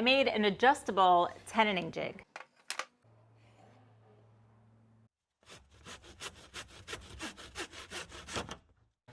I made an adjustable tenoning jig.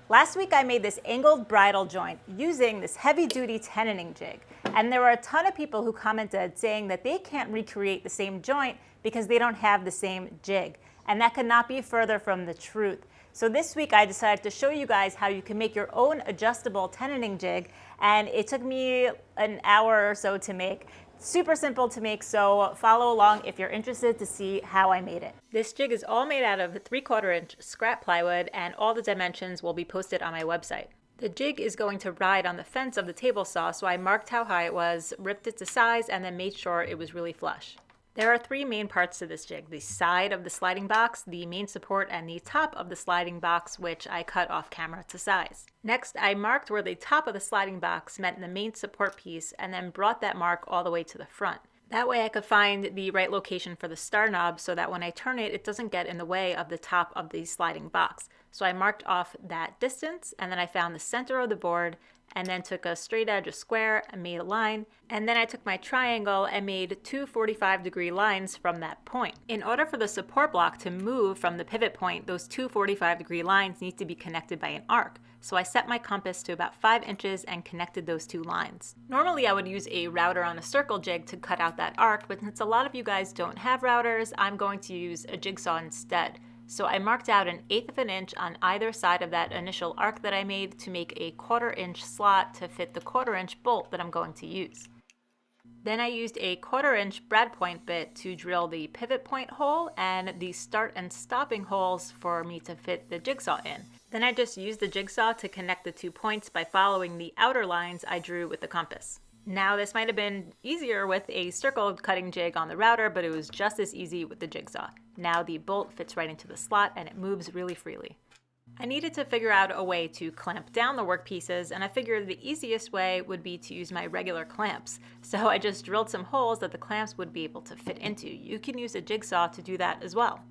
Last week I made this angled bridle joint using this heavy-duty tenoning jig, and there were a ton of people who commented saying that they can't recreate the same joint because they don't have the same jig, and that could not be further from the truth. So this week I decided to show you guys how you can make your own adjustable tenoning jig, and it took me an hour or so to make. Super simple to make, so follow along if you're interested to see how I made it. This jig is all made out of 3/4 inch scrap plywood, and all the dimensions will be posted on my website. The jig is going to ride on the fence of the table saw, so I marked how high it was, ripped it to size, and then made sure it was really flush. There are 3 main parts to this jig: the side of the sliding box, the main support, and the top of the sliding box, which I cut off camera to size. Next, I marked where the top of the sliding box met the main support piece and then brought that mark all the way to the front. That way I could find the right location for the star knob so that when I turn it, it doesn't get in the way of the top of the sliding box. So I marked off that distance, and then I found the center of the board, and then took a straight edge, a square, and made a line. And then I took my triangle and made 2 45-degree lines from that point. In order for the support block to move from the pivot point, those 2 45-degree lines need to be connected by an arc. So I set my compass to about 5 inches and connected those 2 lines. Normally I would use a router on a circle jig to cut out that arc, but since a lot of you guys don't have routers, I'm going to use a jigsaw instead. So I marked out 1/8 of an inch on either side of that initial arc that I made to make a 1/4 inch slot to fit the 1/4 inch bolt that I'm going to use. Then I used a 1/4 inch brad point bit to drill the pivot point hole and the start and stopping holes for me to fit the jigsaw in. Then I just used the jigsaw to connect the 2 points by following the outer lines I drew with the compass. Now this might have been easier with a circle cutting jig on the router, but it was just as easy with the jigsaw. Now the bolt fits right into the slot and it moves really freely. I needed to figure out a way to clamp down the workpieces, and I figured the easiest way would be to use my regular clamps. So I just drilled some holes that the clamps would be able to fit into. You can use a jigsaw to do that as well.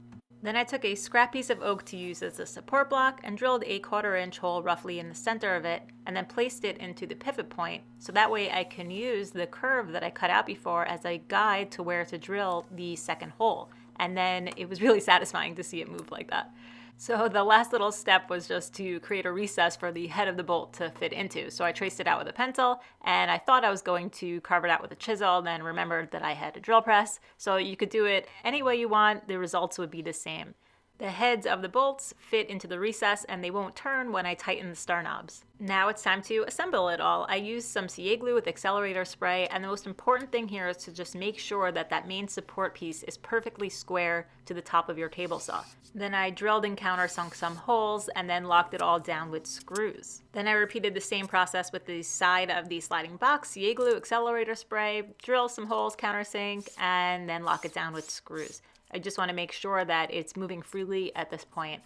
Then I took a scrap piece of oak to use as a support block and drilled a 1/4 inch hole roughly in the center of it, and then placed it into the pivot point, so that way I can use the curve that I cut out before as a guide to where to drill the second hole. And then it was really satisfying to see it move like that. So the last little step was just to create a recess for the head of the bolt to fit into. So I traced it out with a pencil, and I thought I was going to carve it out with a chisel, then remembered that I had a drill press. So you could do it any way you want, the results would be the same. The heads of the bolts fit into the recess and they won't turn when I tighten the star knobs. Now it's time to assemble it all. I used some CA glue with accelerator spray, and the most important thing here is to just make sure that that main support piece is perfectly square to the top of your table saw. Then I drilled and countersunk some holes and then locked it all down with screws. Then I repeated the same process with the side of the sliding box, CA glue, accelerator spray, drill some holes, countersink, and then lock it down with screws. I just want to make sure that it's moving freely at this point,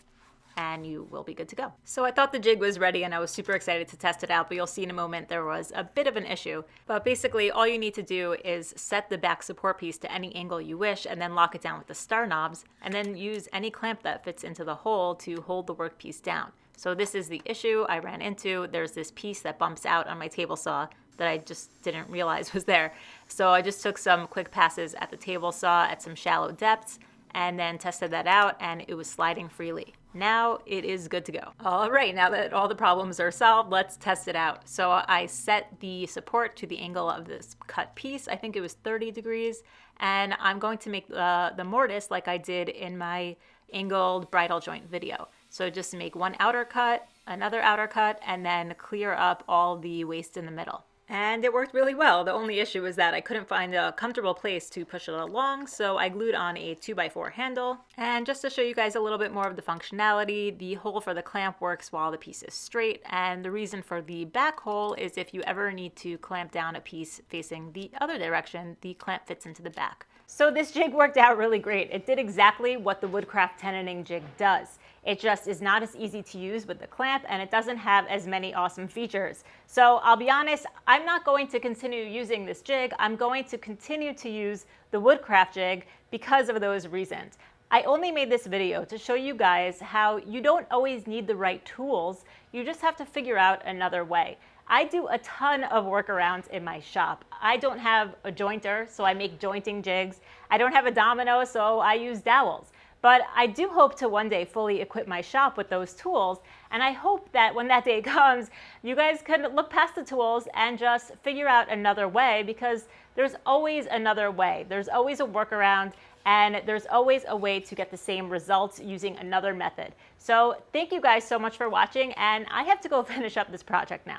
and you will be good to go. So I thought the jig was ready and I was super excited to test it out, but you'll see in a moment there was a bit of an issue. But basically all you need to do is set the back support piece to any angle you wish and then lock it down with the star knobs, and then use any clamp that fits into the hole to hold the workpiece down. So this is the issue I ran into. There's this piece that bumps out on my table saw that I just didn't realize was there. So I just took some quick passes at the table saw at some shallow depths and then tested that out, and it was sliding freely. Now it is good to go. All right, now that all the problems are solved, let's test it out. So I set the support to the angle of this cut piece. I think it was 30 degrees, and I'm going to make the mortise like I did in my angled bridle joint video. So just make one outer cut, another outer cut, and then clear up all the waste in the middle. And it worked really well. The only issue is that I couldn't find a comfortable place to push it along, so I glued on a 2x4 handle. And just to show you guys a little bit more of the functionality, the hole for the clamp works while the piece is straight, and the reason for the back hole is if you ever need to clamp down a piece facing the other direction, the clamp fits into the back. So this jig worked out really great. It did exactly what the Woodcraft Tenoning Jig does. It just is not as easy to use with the clamp, and it doesn't have as many awesome features. So I'll be honest, I'm not going to continue using this jig. I'm going to continue to use the Woodcraft jig because of those reasons. I only made this video to show you guys how you don't always need the right tools. You just have to figure out another way. I do a ton of workarounds in my shop. I don't have a jointer, so I make jointing jigs. I don't have a domino, so I use dowels. But I do hope to one day fully equip my shop with those tools, and I hope that when that day comes, you guys can look past the tools and just figure out another way, because there's always another way. There's always a workaround, and there's always a way to get the same results using another method. So thank you guys so much for watching, and I have to go finish up this project now.